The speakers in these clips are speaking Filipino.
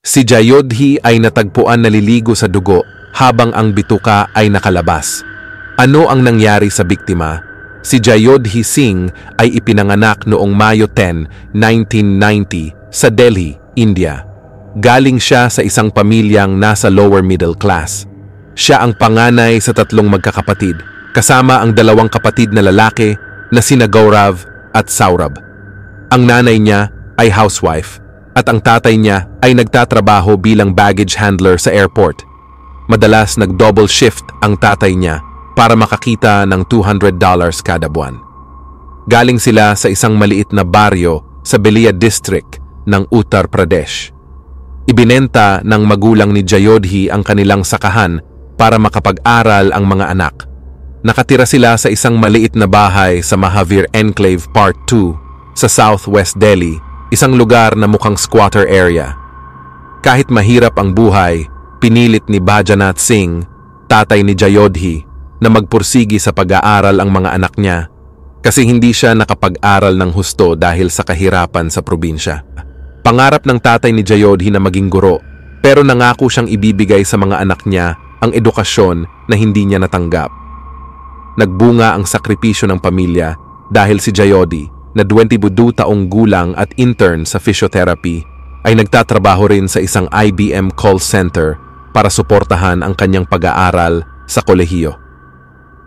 Si Jayodhi ay natagpuan naliligo sa dugo habang ang bituka ay nakalabas. Ano ang nangyari sa biktima? Si Jayodhi Singh ay ipinanganak noong Mayo 10, 1990 sa Delhi, India. Galing siya sa isang pamilyang nasa lower middle class. Siya ang panganay sa 3 magkakapatid, kasama ang 2 kapatid na lalaki na sina Gaurav at Saurabh. Ang nanay niya ay housewife at ang tatay niya ay nagtatrabaho bilang baggage handler sa airport. Madalas nag-double shift ang tatay niya para makakita ng $200 kada buwan. Galing sila sa isang maliit na baryo sa Belia District ng Uttar Pradesh. Ibinenta ng magulang ni Jayodhi ang kanilang sakahan para makapag-aral ang mga anak. Nakatira sila sa isang maliit na bahay sa Mahavir Enclave Part 2 sa Southwest Delhi, isang lugar na mukhang squatter area. Kahit mahirap ang buhay, pinilit ni Bhaijanath Singh, tatay ni Jayodhi, na magpursigi sa pag-aaral ang mga anak niya kasi hindi siya nakapag-aral ng husto dahil sa kahirapan sa probinsya. Pangarap ng tatay ni Jayodhi na maging guro, pero nangako siyang ibibigay sa mga anak niya ang edukasyon na hindi niya natanggap. Nagbunga ang sakripisyo ng pamilya dahil si Jayodhi, na 22 taong gulang at intern sa physiotherapy, ay nagtatrabaho rin sa isang IBM call center para suportahan ang kanyang pag-aaral sa kolehiyo.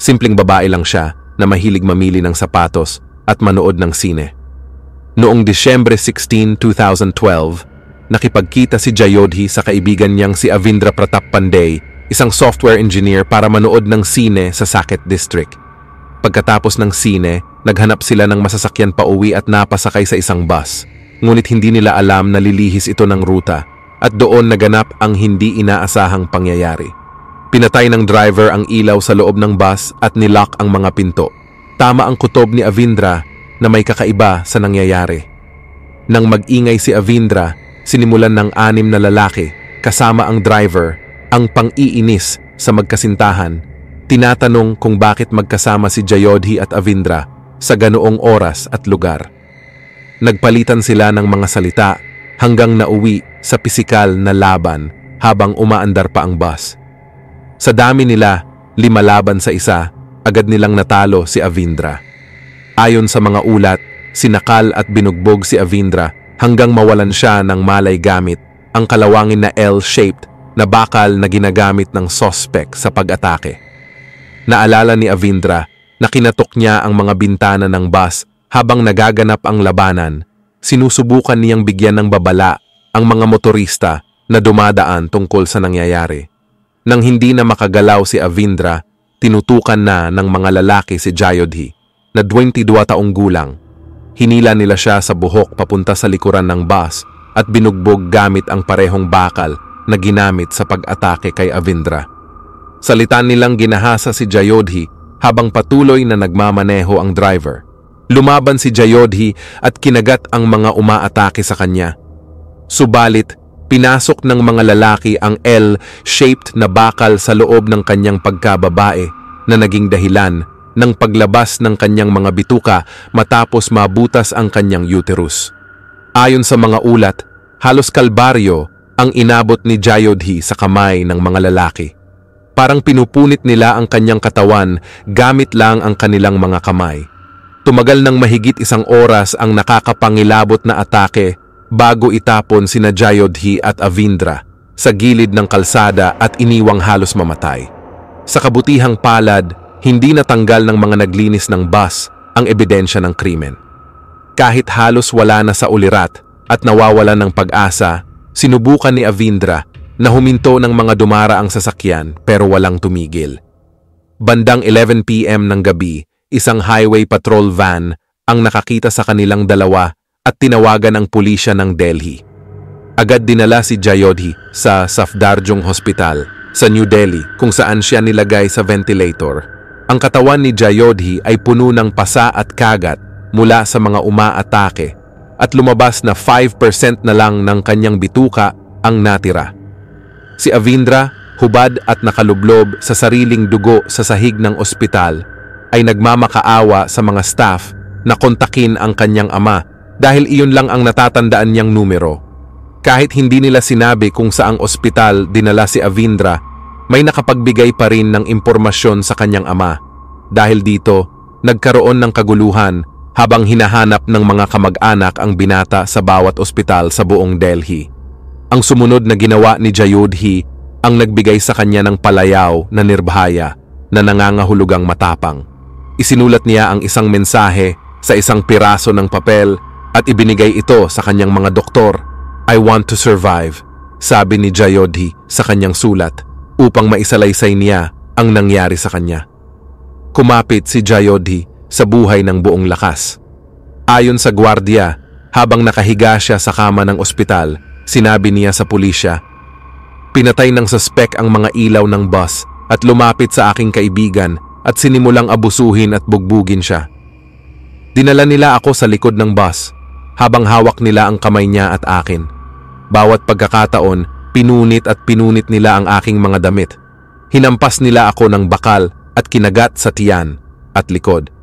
Simpleng babae lang siya na mahilig mamili ng sapatos at manood ng sine. Noong Disyembre 16, 2012, nakipagkita si Jayodhi sa kaibigan niyang si Avindra Pratap Pandey, isang software engineer, para manood ng sine sa Saket District. Pagkatapos ng sine, naghanap sila ng masasakyan pauwi at napasakay sa isang bus. Ngunit hindi nila alam na lilihis ito ng ruta at doon naganap ang hindi inaasahang pangyayari. Pinatay ng driver ang ilaw sa loob ng bus at nilock ang mga pinto. Tama ang kutob ni Avindra na may kakaiba sa nangyayari. Nang mag-ingay si Avindra, sinimulan ng 6 na lalaki kasama ang driver ang pang-iinis sa magkasintahan. Tinatanong kung bakit magkasama si Jayodhi at Avindra sa ganoong oras at lugar. Nagpalitan sila ng mga salita hanggang nauwi sa pisikal na laban habang umaandar pa ang bus. Sa dami nila, 5 laban sa isa, agad nilang natalo si Avindra. Ayon sa mga ulat, sinakal at binugbog si Avindra hanggang mawalan siya ng malay gamit ang kalawangin na L-shaped na bakal na ginagamit ng suspect sa pag-atake. Naalala ni Avindra na kinatok niya ang mga bintana ng bus habang nagaganap ang labanan. Sinusubukan niyang bigyan ng babala ang mga motorista na dumadaan tungkol sa nangyayari. Nang hindi na makagalaw si Avindra, tinutukan na ng mga lalaki si Jayodhi, na 22 taong gulang. Hinila nila siya sa buhok papunta sa likuran ng bus at binugbog gamit ang parehong bakal na ginamit sa pag-atake kay Avindra. Salitan nilang ginahasa si Jayodhi habang patuloy na nagmamaneho ang driver. Lumaban si Jayodhi at kinagat ang mga umaatake sa kanya. Subalit, pinasok ng mga lalaki ang L-shaped na bakal sa loob ng kanyang pagkababae na naging dahilan ng paglabas ng kanyang mga bituka matapos mabutas ang kanyang uterus. Ayon sa mga ulat, halos kalbaryo ang inabot ni Jayodhi sa kamay ng mga lalaki. Parang pinupunit nila ang kanyang katawan gamit lang ang kanilang mga kamay. Tumagal ng mahigit 1 oras ang nakakapangilabot na atake bago itapon sina Jayodhi at Avindra sa gilid ng kalsada at iniwang halos mamatay. Sa kabutihang palad, hindi natanggal ng mga naglinis ng bus ang ebidensya ng krimen. Kahit halos wala na sa ulirat at nawawalan ng pag-asa, sinubukan ni Avindra na huminto ng mga dumaraang sasakyan pero walang tumigil. Bandang 11 PM ng gabi, isang highway patrol van ang nakakita sa kanilang dalawa at tinawagan ang pulisya ng Delhi. Agad dinala si Jayodhi sa Safdarjung Hospital sa New Delhi kung saan siya nilagay sa ventilator. Ang katawan ni Jayodhi ay puno ng pasa at kagat mula sa mga umaatake at lumabas na 5% na lang ng kanyang bituka ang natira. Si Avindra, hubad at nakalublob sa sariling dugo sa sahig ng ospital, ay nagmamakaawa sa mga staff na kontakin ang kanyang ama dahil iyon lang ang natatandaan niyang numero. Kahit hindi nila sinabi kung saang ospital dinala si Avindra, may nakapagbigay pa rin ng impormasyon sa kanyang ama. Dahil dito, nagkaroon ng kaguluhan habang hinahanap ng mga kamag-anak ang binata sa bawat ospital sa buong Delhi. Ang sumunod na ginawa ni Jayodhi ang nagbigay sa kanya ng palayaw na nirbhaya na nangangahulugang matapang. Isinulat niya ang isang mensahe sa isang piraso ng papel at ibinigay ito sa kanyang mga doktor. "I want to survive," sabi ni Jayodhi sa kanyang sulat upang maisalaysay niya ang nangyari sa kanya. Kumapit si Jayodhi sa buhay ng buong lakas. Ayon sa gwardiya, habang nakahiga siya sa kama ng ospital, sinabi niya sa pulisya, "Pinatay ng suspek ang mga ilaw ng bus at lumapit sa aking kaibigan at sinimulang abusuhin at bugbugin siya. Dinala nila ako sa likod ng bus habang hawak nila ang kamay niya at akin. Bawat pagkakataon, pinunit nila ang aking mga damit. Hinampas nila ako ng bakal at kinagat sa tiyan at likod.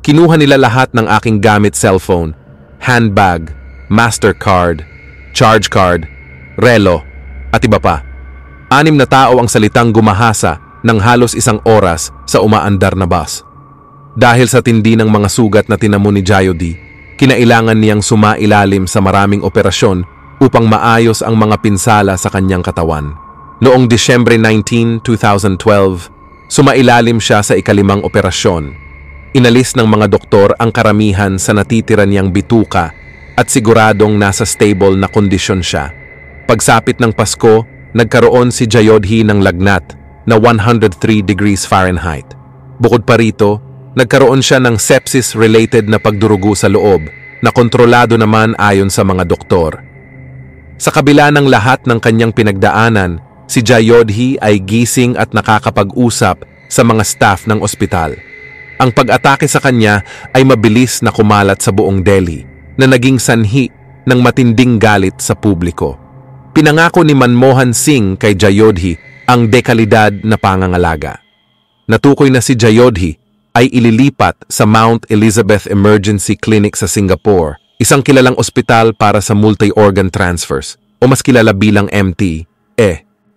Kinuha nila lahat ng aking gamit, cellphone, handbag, Mastercard, charge card, relo, at iba pa. 6 na tao ang salitang gumahasa ng halos 1 oras sa umaandar na bus. Dahil sa tindi ng mga sugat na tinamo ni Jayodhi, kinailangan niyang sumailalim sa maraming operasyon upang maayos ang mga pinsala sa kanyang katawan. Noong Disyembre 19, 2012, sumailalim siya sa ika-5 operasyon. Inalis ng mga doktor ang karamihan sa natitira niyang bituka at siguradong nasa stable na kondisyon siya. Pagsapit ng Pasko, nagkaroon si Jayodhi ng lagnat na 103 degrees Fahrenheit. Bukod pa rito, nagkaroon siya ng sepsis-related na pagdurugo sa loob na kontrolado naman ayon sa mga doktor. Sa kabila ng lahat ng kanyang pinagdaanan, si Jayodhi ay gising at nakakapag-usap sa mga staff ng ospital. Ang pag-atake sa kanya ay mabilis na kumalat sa buong Delhi na naging sanhi ng matinding galit sa publiko. Pinangako ni Manmohan Singh kay Jayodhi ang dekalidad na pangangalaga. Natukoy na si Jayodhi ay ililipat sa Mount Elizabeth Emergency Clinic sa Singapore, isang kilalang ospital para sa multi-organ transfers o mas kilala bilang MT-E.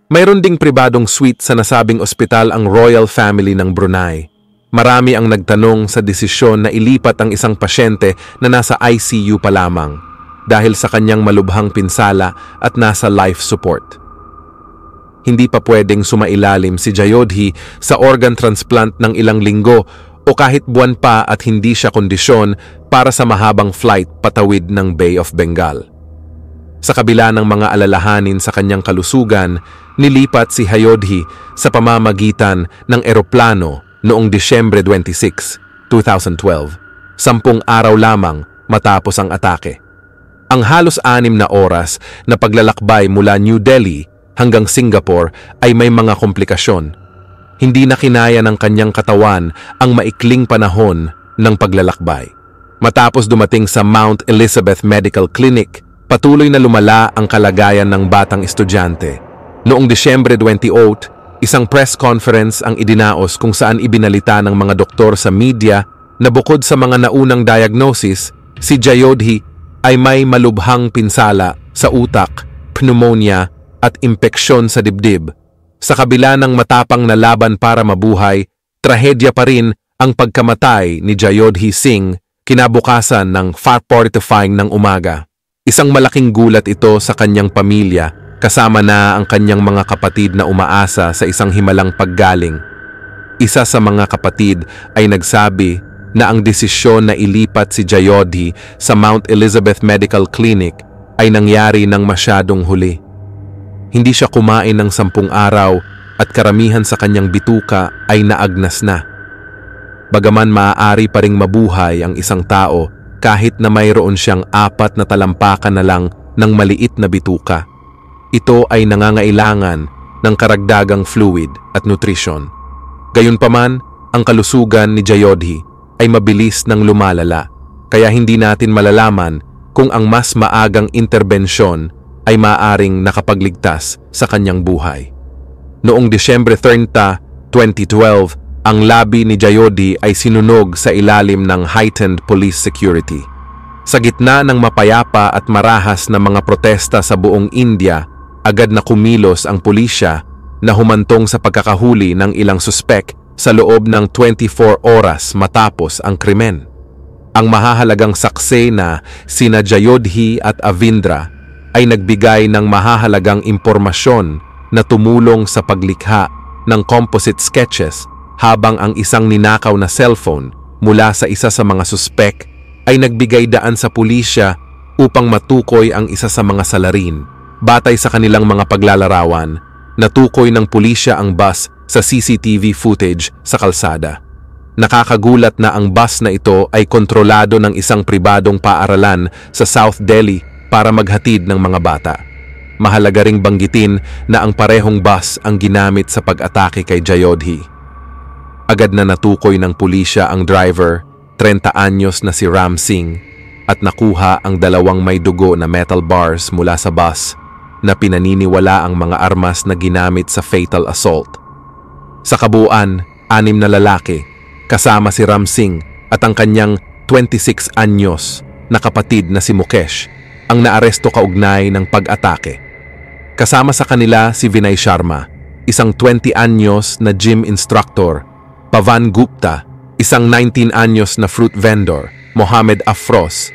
Mayroon ding pribadong suite sa nasabing ospital ang Royal Family ng Brunei. Marami ang nagtanong sa desisyon na ilipat ang isang pasyente na nasa ICU pa lamang dahil sa kanyang malubhang pinsala at nasa life support. Hindi pa pwedeng sumailalim si Jayodhi sa organ transplant ng ilang linggo o kahit buwan pa at hindi siya kondisyon para sa mahabang flight patawid ng Bay of Bengal. Sa kabila ng mga alalahanin sa kanyang kalusugan, nilipat si Jayodhi sa pamamagitan ng eroplano noong Disyembre 26, 2012, 10 araw lamang matapos ang atake. Ang halos 6 na oras na paglalakbay mula New Delhi hanggang Singapore ay may mga komplikasyon. Hindi na kinaya ng kanyang katawan ang maikling panahon ng paglalakbay. Matapos dumating sa Mount Elizabeth Medical Clinic, patuloy na lumala ang kalagayan ng batang estudyante. Noong Disyembre 28, isang press conference ang idinaos kung saan ibinalita ng mga doktor sa media na bukod sa mga naunang diagnosis, si Jayodhi ay may malubhang pinsala sa utak, pneumonia at impeksyon sa dibdib. Sa kabila ng matapang na laban para mabuhay, trahedya pa rin ang pagkamatay ni Jayodhi Singh kinabukasan ng 4:45 ng umaga. Isang malaking gulat ito sa kanyang pamilya, kasama na ang kanyang mga kapatid na umaasa sa isang himalang paggaling. Isa sa mga kapatid ay nagsabi na ang desisyon na ilipat si Jayodhi sa Mount Elizabeth Medical Clinic ay nangyari ng masyadong huli. Hindi siya kumain ng 10 araw at karamihan sa kanyang bituka ay naagnas na. Bagaman maaari pa ring mabuhay ang isang tao kahit na mayroon siyang 4 na talampakan na lang ng maliit na bituka. Ito ay nangangailangan ng karagdagang fluid at nutrisyon. Gayunpaman, ang kalusugan ni Jayodhi ay mabilis nang lumalala, kaya hindi natin malalaman kung ang mas maagang interbensyon ay maaaring nakapagligtas sa kanyang buhay. Noong Disyembre 30, 2012, ang labi ni Jayodhi ay sinunog sa ilalim ng heightened police security. Sa gitna ng mapayapa at marahas na mga protesta sa buong India, agad na kumilos ang pulisya na humantong sa pagkakahuli ng ilang suspek sa loob ng 24 oras matapos ang krimen. Ang mahahalagang saksi na sina Jayodhi at Avindra ay nagbigay ng mahahalagang impormasyon na tumulong sa paglikha ng composite sketches habang ang isang ninakaw na cellphone mula sa isa sa mga suspek ay nagbigay daan sa pulisya upang matukoy ang isa sa mga salarin. Batay sa kanilang mga paglalarawan, natukoy ng pulisya ang bus sa CCTV footage sa kalsada. Nakakagulat na ang bus na ito ay kontrolado ng isang pribadong paaralan sa South Delhi para maghatid ng mga bata. Mahalaga ring banggitin na ang parehong bus ang ginamit sa pag-atake kay Jayodhi. Agad na natukoy ng pulisya ang driver, 30 anyos na si Ram Singh, at nakuha ang 2 may dugo na metal bars mula sa bus na pinaniniwala ang mga armas na ginamit sa fatal assault. Sa kabuuan, 6 na lalaki, kasama si Ram Singh at ang kanyang 26 anyos na kapatid na si Mukesh, ang naaresto kaugnay ng pag-atake. Kasama sa kanila si Vinay Sharma, isang 20 anyos na gym instructor, Pavan Gupta, isang 19 anyos na fruit vendor, Mohamed Afros,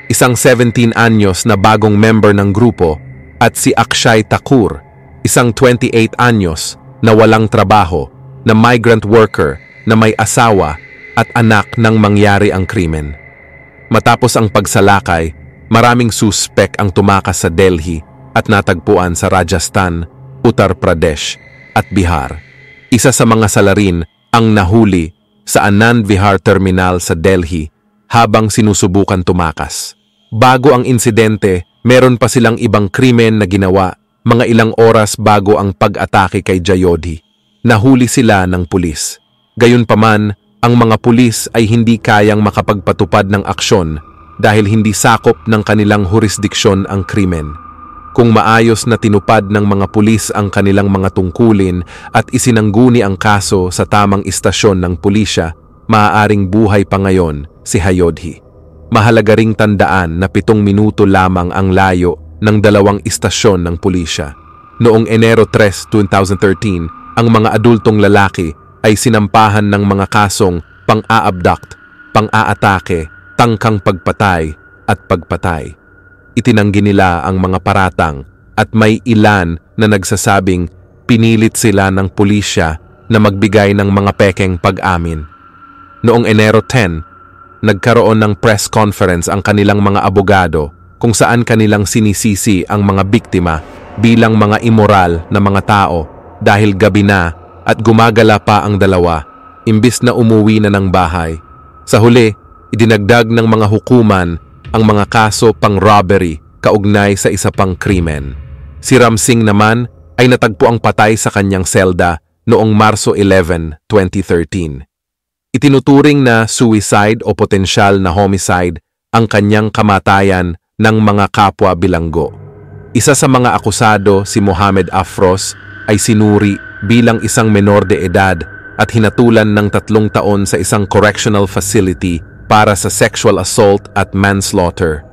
isang 17 anyos na bagong member ng grupo, at si Akshay Thakur, isang 28 anyos na walang trabaho, na migrant worker na may asawa at anak nang mangyari ang krimen. Matapos ang pagsalakay, maraming suspek ang tumakas sa Delhi at natagpuan sa Rajasthan, Uttar Pradesh at Bihar. Isa sa mga salarin ang nahuli sa Anand Vihar Terminal sa Delhi habang sinusubukan tumakas. Bago ang insidente, meron pa silang ibang krimen na ginawa mga ilang oras bago ang pag-atake kay Jayodhi. Nahuli sila ng pulis. Gayunpaman, ang mga pulis ay hindi kayang makapagpatupad ng aksyon dahil hindi sakop ng kanilang jurisdiksyon ang krimen. Kung maayos na tinupad ng mga pulis ang kanilang mga tungkulin at isinangguni ang kaso sa tamang istasyon ng pulisya, maaaring buhay pa ngayon si Jayodhi. Mahalaga ring tandaan na 7 minuto lamang ang layo ng 2 istasyon ng pulisya. Noong Enero 3, 2013, ang mga adultong lalaki ay sinampahan ng mga kasong pang-a-abduct, pang-aatake, tangkang pagpatay at pagpatay. Itinanggi nila ang mga paratang at may ilan na nagsasabing pinilit sila ng pulisya na magbigay ng mga pekeng pag-amin. Noong Enero 10, nagkaroon ng press conference ang kanilang mga abogado kung saan kanilang sinisisi ang mga biktima bilang mga immoral na mga tao dahil gabi na at gumagala pa ang 2, imbis na umuwi na ng bahay. Sa huli, idinagdag ng mga hukuman ang mga kaso pang-robbery kaugnay sa isa pang krimen. Si Ram Singh naman ay natagpuang patay sa kanyang selda noong Marso 11, 2013. Itinuturing na suicide o potensyal na homicide ang kanyang kamatayan ng mga kapwa bilanggo. Isa sa mga akusado, si Mohamed Afros, ay sinuri bilang isang menor de edad at hinatulan ng 3 taon sa isang correctional facility para sa sexual assault at manslaughter.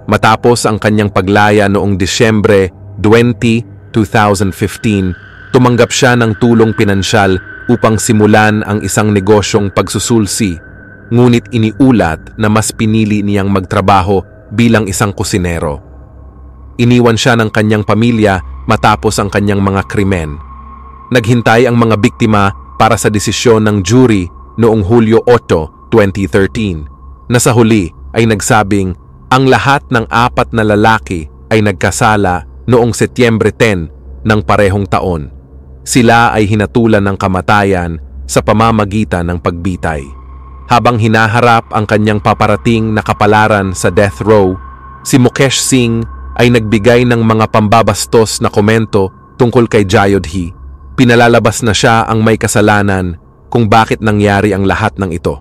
Matapos ang kanyang paglaya noong Disyembre 20, 2015, tumanggap siya ng tulong pinansyal upang simulan ang isang negosyong pagsusulsi, ngunit iniulat na mas pinili niyang magtrabaho bilang isang kusinero. Iniwan siya ng kanyang pamilya matapos ang kanyang mga krimen. Naghintay ang mga biktima para sa desisyon ng jury noong Hulyo 8, 2013, na sa huli ay nagsabing ang lahat ng 4 na lalaki ay nagkasala noong Setyembre 10 ng parehong taon. Sila ay hinatulan ng kamatayan sa pamamagitan ng pagbitay. Habang hinaharap ang kanyang paparating na kapalaran sa death row, si Mukesh Singh ay nagbigay ng mga pambabastos na komento tungkol kay Jayodhi. Pinalalabas na siya ang may kasalanan kung bakit nangyari ang lahat ng ito.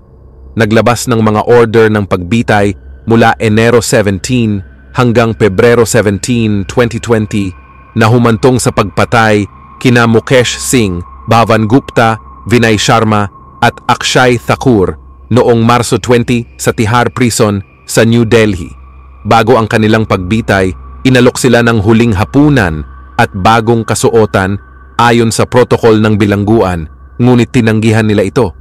Naglabas ng mga order ng pagbitay mula Enero 17 hanggang Pebrero 17, 2020 na humantong sa pagpatay kina Mukesh Singh, Pavan Gupta, Vinay Sharma at Akshay Thakur noong Marso 20 sa Tihar Prison sa New Delhi. Bago ang kanilang pagbitay, inalok sila ng huling hapunan at bagong kasuotan ayon sa protokol ng bilangguan, ngunit tinanggihan nila ito.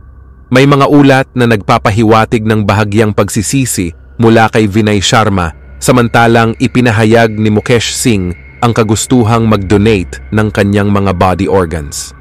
May mga ulat na nagpapahiwatig ng bahagyang pagsisisi mula kay Vinay Sharma, samantalang ipinahayag ni Mukesh Singh ang kagustuhang mag-donate ng kanyang mga body organs.